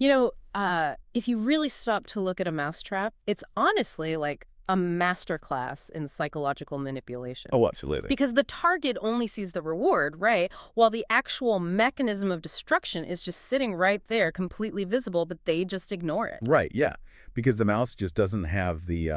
If you really stop to look at a mousetrap, it's honestly like a masterclass in psychological manipulation. Oh, absolutely. Because the target only sees the reward, right? While the actual mechanism of destruction is just sitting right there, completely visible, but they just ignore it. Right, yeah. Because the mouse just doesn't have the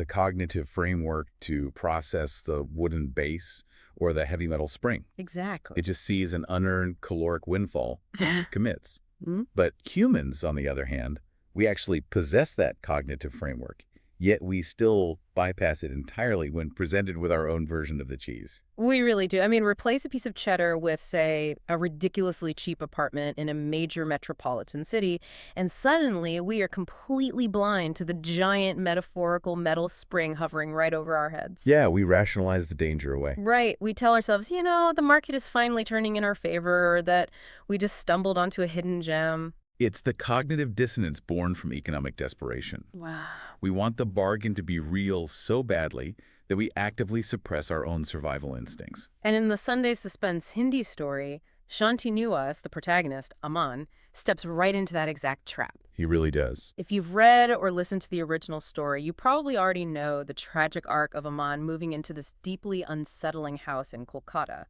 cognitive framework to process the wooden base or the heavy metal spring. It Exactly. just sees an unearned caloric windfall, commits. Hmm? But humans, on the other hand, we actually possess that cognitive framework, yet we still bypass it entirely when presented with our own version of the cheese. We really do. I mean, replace a piece of cheddar with, say, a ridiculously cheap apartment in a major metropolitan city, and suddenly we are completely blind to the giant metaphorical metal spring hovering right over our heads. Yeah, we rationalize the danger away. Right. We tell ourselves, the market is finally turning in our favor, or that we just stumbled onto a hidden gem. It's the cognitive dissonance born from economic desperation. Wow. We want the bargain to be real so badly that we actively suppress our own survival instincts. And in the Sunday Suspense Hindi story, Shanti Niwas, the protagonist, Aman, steps right into that exact trap. He really does. If you've read or listened to the original story, you probably already know the tragic arc of Aman moving into this deeply unsettling house in Kolkata.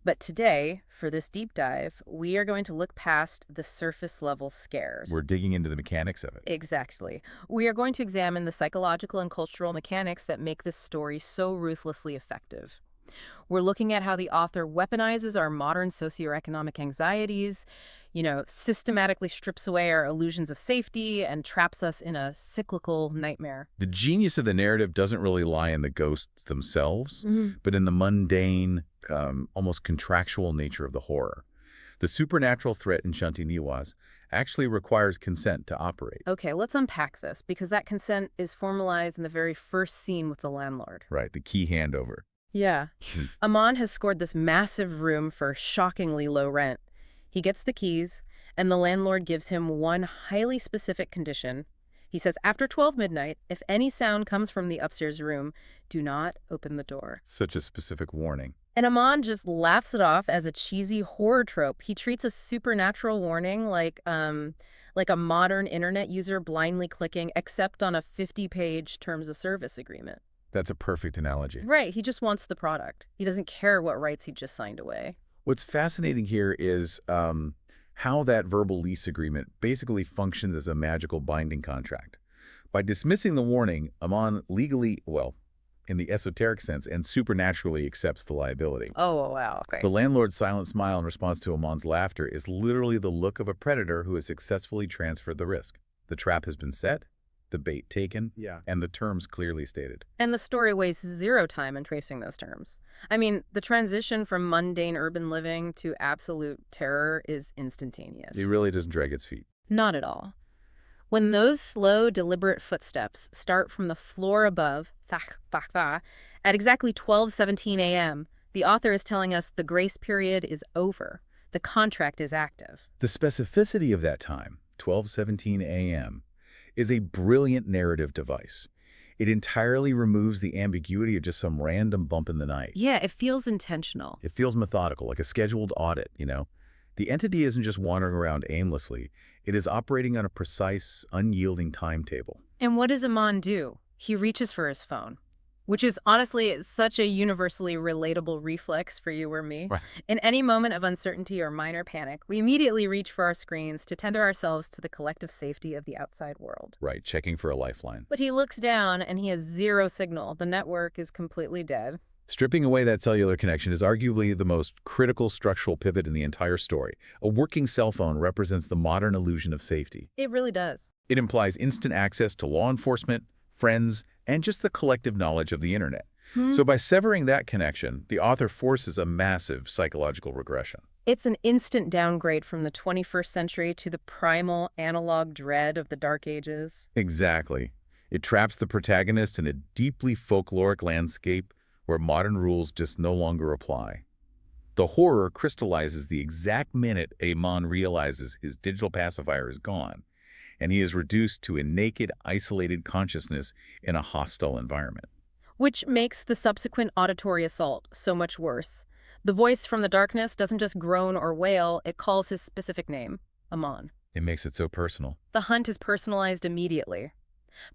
But today, for this deep dive, we are going to look past the surface level scares. We're digging into the mechanics of it. Exactly. We are going to examine the psychological and cultural mechanics that make this story so ruthlessly effective. We're looking at how the author weaponizes our modern socioeconomic anxieties, systematically strips away our illusions of safety and traps us in a cyclical nightmare. The genius of the narrative doesn't really lie in the ghosts themselves, Mhm. but in the mundane, almost contractual nature of the horror. The supernatural threat in Shanti Niwas actually requires consent to operate. Okay, let's unpack this, because that consent is formalized in the very first scene with the landlord. Right, the key handover. Yeah. Hmm. Aman has scored this massive room for shockingly low rent. He gets the keys, and the landlord gives him one highly specific condition. He says, after 12 midnight, if any sound comes from the upstairs room, do not open the door. Such a specific warning. And Aman just laughs it off as a cheesy horror trope. He treats a supernatural warning like a modern internet user blindly clicking accept on a 50-page terms of service agreement. That's a perfect analogy. Right, he just wants the product. He doesn't care what rights he just signed away. What's fascinating here is how that verbal lease agreement basically functions as a magical binding contract. By dismissing the warning, Aman legally, well, in the esoteric sense, and supernaturally accepts the liability. Oh, wow, okay. The landlord's silent smile in response to Aman's laughter is literally the look of a predator who has successfully transferred the risk. The trap has been set, the bait taken, and the terms clearly stated. And the story wastes zero time in tracing those terms. I mean, the transition from mundane urban living to absolute terror is instantaneous. It really doesn't drag its feet. Not at all. When those slow, deliberate footsteps start from the floor above, thak, thak, thak, at exactly 12:17 a.m., the author is telling us the grace period is over. The contract is active. The specificity of that time, 12:17 a.m., is a brilliant narrative device. It entirely removes the ambiguity of just some random bump in the night. Yeah, it feels intentional. It feels methodical, like a scheduled audit. The entity isn't just wandering around aimlessly. It is operating on a precise, unyielding timetable. And what does Aman do? He reaches for his phone, which is honestly such a universally relatable reflex for you or me. Right. In any moment of uncertainty or minor panic, we immediately reach for our screens to tether ourselves to the collective safety of the outside world. Right, checking for a lifeline. But he looks down and he has zero signal. The network is completely dead. Stripping away that cellular connection is arguably the most critical structural pivot in the entire story. A working cell phone represents the modern illusion of safety. It really does. It implies instant access to law enforcement, friends, and just the collective knowledge of the internet. So by severing that connection, the author forces a massive psychological regression. It's an instant downgrade from the 21st century to the primal analog dread of the Dark Ages. Exactly. It traps the protagonist in a deeply folkloric landscape where modern rules just no longer apply. The horror crystallizes the exact minute Aman realizes his digital pacifier is gone, and he is reduced to a naked, isolated consciousness in a hostile environment. Which makes the subsequent auditory assault so much worse. The voice from the darkness doesn't just groan or wail, it calls his specific name, Aman. It makes it so personal. The hunt is personalized immediately.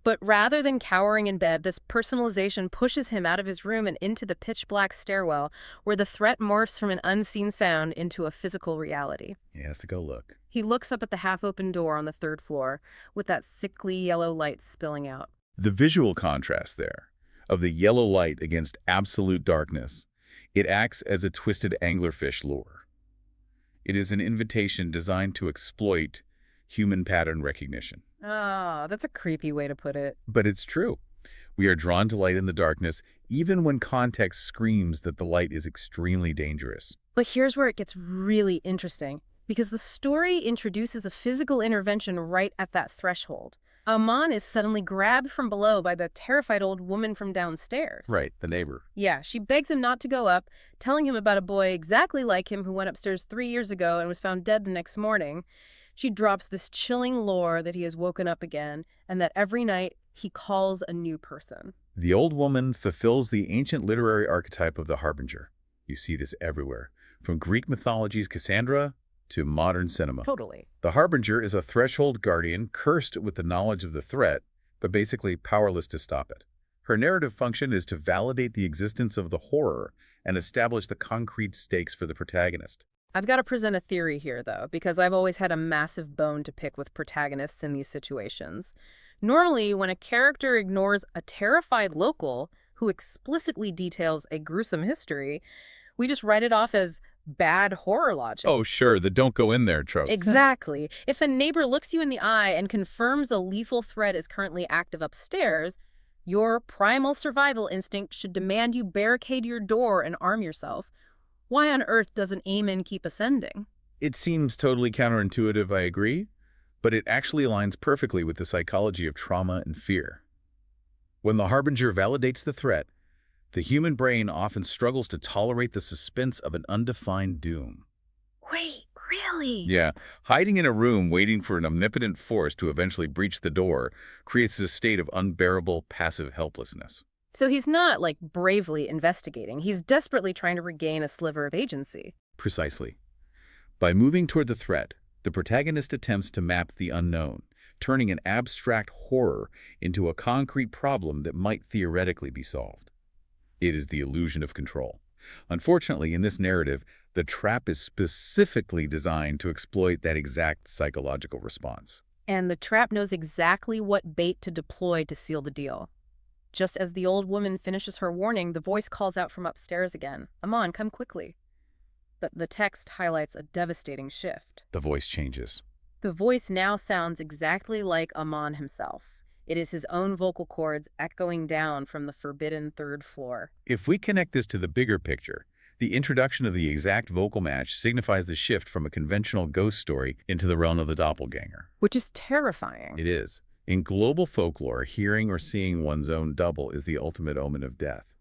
But rather than cowering in bed, this personalization pushes him out of his room and into the pitch-black stairwell, where the threat morphs from an unseen sound into a physical reality. He has to go look. He looks up at the half-open door on the third floor, with that sickly yellow light spilling out. The visual contrast there, of the yellow light against absolute darkness, it acts as a twisted anglerfish lure. It is an invitation designed to exploit human pattern recognition. Ah, that's a creepy way to put it. But it's true. We are drawn to light in the darkness, even when context screams that the light is extremely dangerous. But here's where it gets really interesting, because the story introduces a physical intervention right at that threshold. Aman is suddenly grabbed from below by the terrified old woman from downstairs. Right, the neighbor. Yeah, she begs him not to go up, telling him about a boy exactly like him who went upstairs 3 years ago and was found dead the next morning. She drops this chilling lore that he has woken up again and that every night he calls a new person. The old woman fulfills the ancient literary archetype of the harbinger. You see this everywhere, from Greek mythology's Cassandra to modern cinema. Totally. The harbinger is a threshold guardian cursed with the knowledge of the threat, but basically powerless to stop it. Her narrative function is to validate the existence of the horror and establish the concrete stakes for the protagonist. I've got to present a theory here, though, because I've always had a massive bone to pick with protagonists in these situations. Normally, when a character ignores a terrified local who explicitly details a gruesome history, we just write it off as bad horror logic. Oh, sure, the don't go in there trope. Exactly. If a neighbor looks you in the eye and confirms a lethal threat is currently active upstairs, your primal survival instinct should demand you barricade your door and arm yourself. Why on earth doesn't Amen keep ascending? It seems totally counterintuitive, I agree, but it actually aligns perfectly with the psychology of trauma and fear. When the harbinger validates the threat, the human brain often struggles to tolerate the suspense of an undefined doom. Wait, really? Yeah, hiding in a room waiting for an omnipotent force to eventually breach the door creates a state of unbearable passive helplessness. So he's not, like, bravely investigating. He's desperately trying to regain a sliver of agency. Precisely. By moving toward the threat, the protagonist attempts to map the unknown, turning an abstract horror into a concrete problem that might theoretically be solved. It is the illusion of control. Unfortunately, in this narrative, the trap is specifically designed to exploit that exact psychological response. And the trap knows exactly what bait to deploy to seal the deal. Just as the old woman finishes her warning, the voice calls out from upstairs again. Aman, come quickly. But the text highlights a devastating shift. The voice changes. The voice now sounds exactly like Aman himself. It is his own vocal cords echoing down from the forbidden third floor. If we connect this to the bigger picture, the introduction of the exact vocal match signifies the shift from a conventional ghost story into the realm of the doppelganger. Which is terrifying. It is. In global folklore, hearing or seeing one's own double is the ultimate omen of death.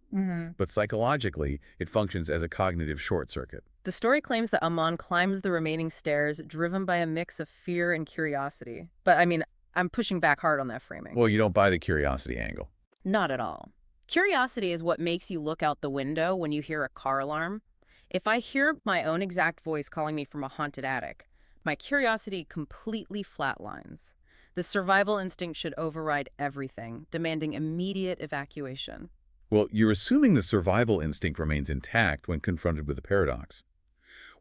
But psychologically, it functions as a cognitive short circuit. The story claims that Aman climbs the remaining stairs, driven by a mix of fear and curiosity. But, I mean, I'm pushing back hard on that framing. Well, you don't buy the curiosity angle. Not at all. Curiosity is what makes you look out the window when you hear a car alarm. If I hear my own exact voice calling me from a haunted attic, my curiosity completely flatlines. The survival instinct should override everything, demanding immediate evacuation. Well, you're assuming the survival instinct remains intact when confronted with a paradox.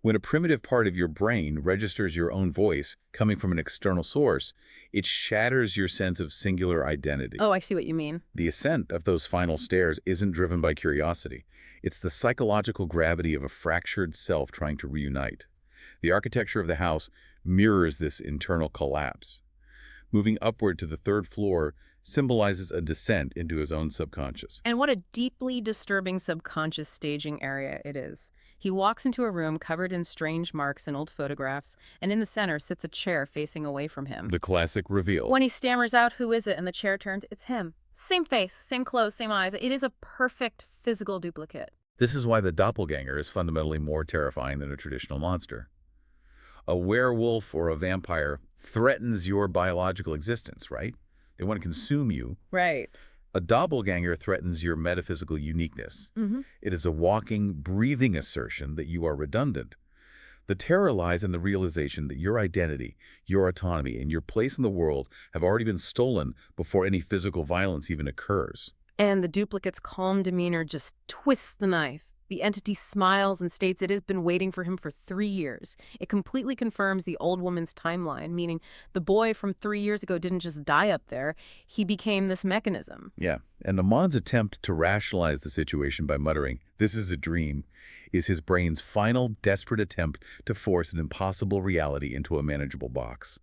When a primitive part of your brain registers your own voice coming from an external source, it shatters your sense of singular identity. Oh, I see what you mean. The ascent of those final stairs isn't driven by curiosity. It's the psychological gravity of a fractured self trying to reunite. The architecture of the house mirrors this internal collapse. Moving upward to the third floor symbolizes a descent into his own subconscious. And what a deeply disturbing subconscious staging area it is. He walks into a room covered in strange marks and old photographs, and in the center sits a chair facing away from him. The classic reveal. When he stammers out, "Who is it?" and the chair turns, it's him. Same face, same clothes, same eyes. It is a perfect physical duplicate. This is why the doppelganger is fundamentally more terrifying than a traditional monster. A werewolf or a vampire threatens your biological existence, right? They want to consume you. Right. A doppelganger threatens your metaphysical uniqueness. Mm-hmm. It is a walking, breathing assertion that you are redundant. The terror lies in the realization that your identity, your autonomy, and your place in the world have already been stolen before any physical violence even occurs. And the duplicate's calm demeanor just twists the knife. The entity smiles and states it has been waiting for him for 3 years. It completely confirms the old woman's timeline, meaning the boy from 3 years ago didn't just die up there, he became this mechanism. Yeah, and Amon's attempt to rationalize the situation by muttering, "This is a dream," is his brain's final, desperate attempt to force an impossible reality into a manageable box.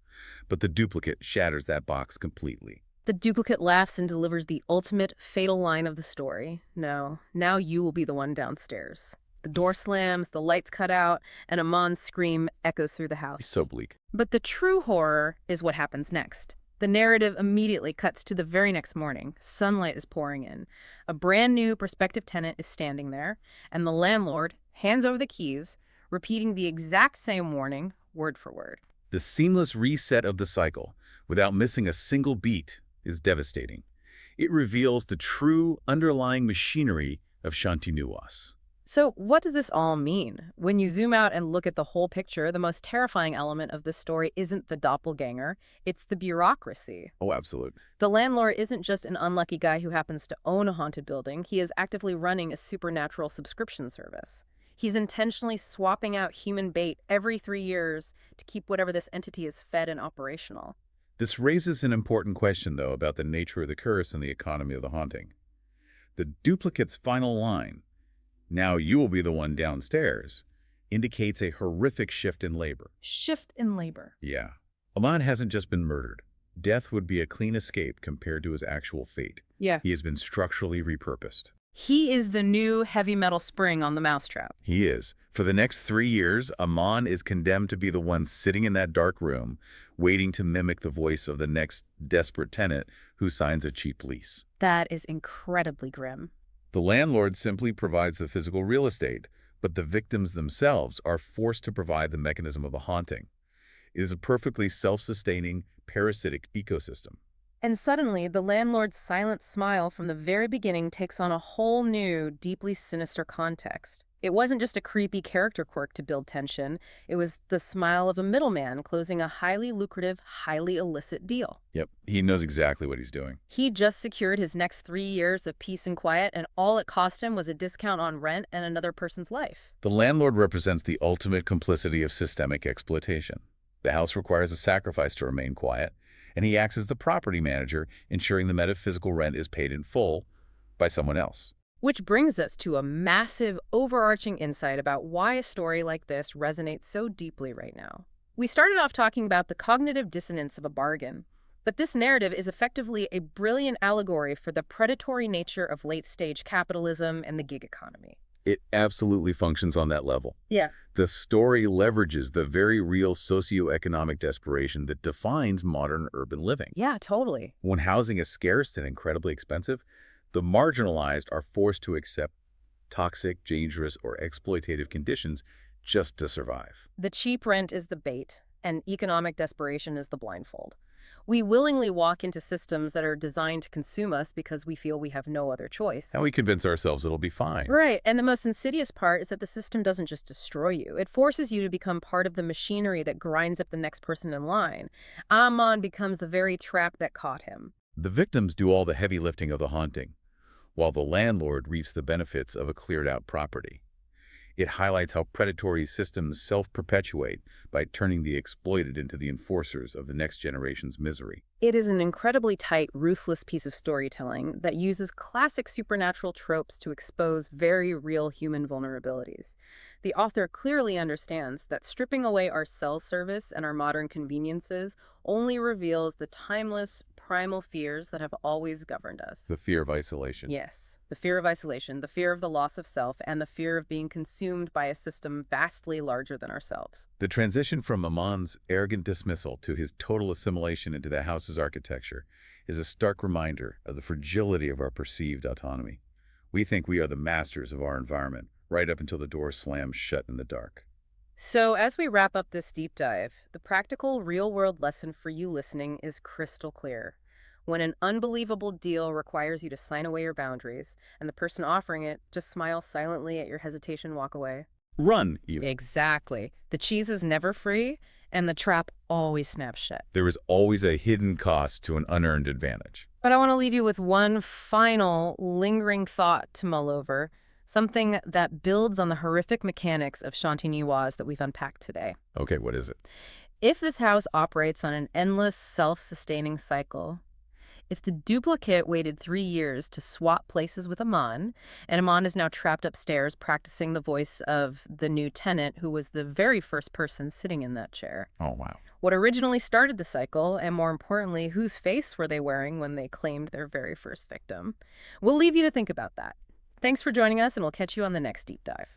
But the duplicate shatters that box completely. The duplicate laughs and delivers the ultimate fatal line of the story. No, now you will be the one downstairs. The door slams, the lights cut out, and Amon's scream echoes through the It's so house. bleak. But the true horror is what happens next. The narrative immediately cuts to the very next morning. Sunlight is pouring in. A brand new prospective tenant is standing there, and the landlord hands over the keys, repeating the exact same warning, word for word. The seamless reset of the cycle, without missing a single beat, is devastating. It reveals the true underlying machinery of Shantinuwas. So, what does this all mean? When you zoom out and look at the whole picture, the most terrifying element of this story isn't the doppelganger, it's the bureaucracy. Oh, absolute. The landlord isn't just an unlucky guy who happens to own a haunted building, he is actively running a supernatural subscription service. He's intentionally swapping out human bait every 3 years to keep whatever this entity is fed and operational. This raises an important question, though, about the nature of the curse and the economy of the haunting. The duplicate's final line, "Now you will be the one downstairs," indicates a horrific shift in labor. Shift in labor. Yeah. Amon hasn't just been murdered. Death would be a clean escape compared to his actual fate. Yeah. He has been structurally repurposed. He is the new heavy metal spring on the mousetrap. He is. For the next 3 years, Amon is condemned to be the one sitting in that dark room, waiting to mimic the voice of the next desperate tenant who signs a cheap lease. That is incredibly grim. The landlord simply provides the physical real estate, but the victims themselves are forced to provide the mechanism of the haunting. It is a perfectly self-sustaining, parasitic ecosystem. And suddenly, the landlord's silent smile from the very beginning takes on a whole new, deeply sinister context. It wasn't just a creepy character quirk to build tension, it was the smile of a middleman closing a highly lucrative, highly illicit deal. Yep, he knows exactly what he's doing. He just secured his next 3 years of peace and quiet, and all it cost him was a discount on rent and another person's life. The landlord represents the ultimate complicity of systemic exploitation. The house requires a sacrifice to remain quiet, and he acts as the property manager, ensuring the metaphysical rent is paid in full by someone else. Which brings us to a massive, overarching insight about why a story like this resonates so deeply right now. We started off talking about the cognitive dissonance of a bargain, but this narrative is effectively a brilliant allegory for the predatory nature of late-stage capitalism and the gig economy. It absolutely functions on that level. Yeah. The story leverages the very real socioeconomic desperation that defines modern urban living. Yeah, totally. When housing is scarce and incredibly expensive, the marginalized are forced to accept toxic, dangerous, or exploitative conditions just to survive. The cheap rent is the bait, and economic desperation is the blindfold. We willingly walk into systems that are designed to consume us because we feel we have no other choice. And we convince ourselves it'll be fine. Right, and the most insidious part is that the system doesn't just destroy you. It forces you to become part of the machinery that grinds up the next person in line. Amon becomes the very trap that caught him. The victims do all the heavy lifting of the haunting, while the landlord reaps the benefits of a cleared-out property. It highlights how predatory systems self-perpetuate by turning the exploited into the enforcers of the next generation's misery. It is an incredibly tight, ruthless piece of storytelling that uses classic supernatural tropes to expose very real human vulnerabilities. The author clearly understands that stripping away our cell service and our modern conveniences only reveals the timeless, primal fears that have always governed us. The fear of isolation. Yes, the fear of isolation, the fear of the loss of self, and the fear of being consumed by a system vastly larger than ourselves. The transition from Amon's arrogant dismissal to his total assimilation into the house's architecture is a stark reminder of the fragility of our perceived autonomy. We think we are the masters of our environment, right up until the door slams shut in the dark. So, as we wrap up this deep dive, the practical, real-world lesson for you listening is crystal clear. When an unbelievable deal requires you to sign away your boundaries, and the person offering it just smiles silently at your hesitation, walk away. run, even. Exactly. The cheese is never free, and the trap always snaps shut. There is always a hidden cost to an unearned advantage. But I want to leave you with one final lingering thought to mull over, something that builds on the horrific mechanics of Chantigny-Oise that we've unpacked today. Okay, what is it? If this house operates on an endless, self-sustaining cycle, if the duplicate waited 3 years to swap places with Aman, and Aman is now trapped upstairs practicing the voice of the new tenant who was the very first person sitting in that chair. Oh, wow. What originally started the cycle, and more importantly, whose face were they wearing when they claimed their very first victim? We'll leave you to think about that. Thanks for joining us, and we'll catch you on the next deep dive.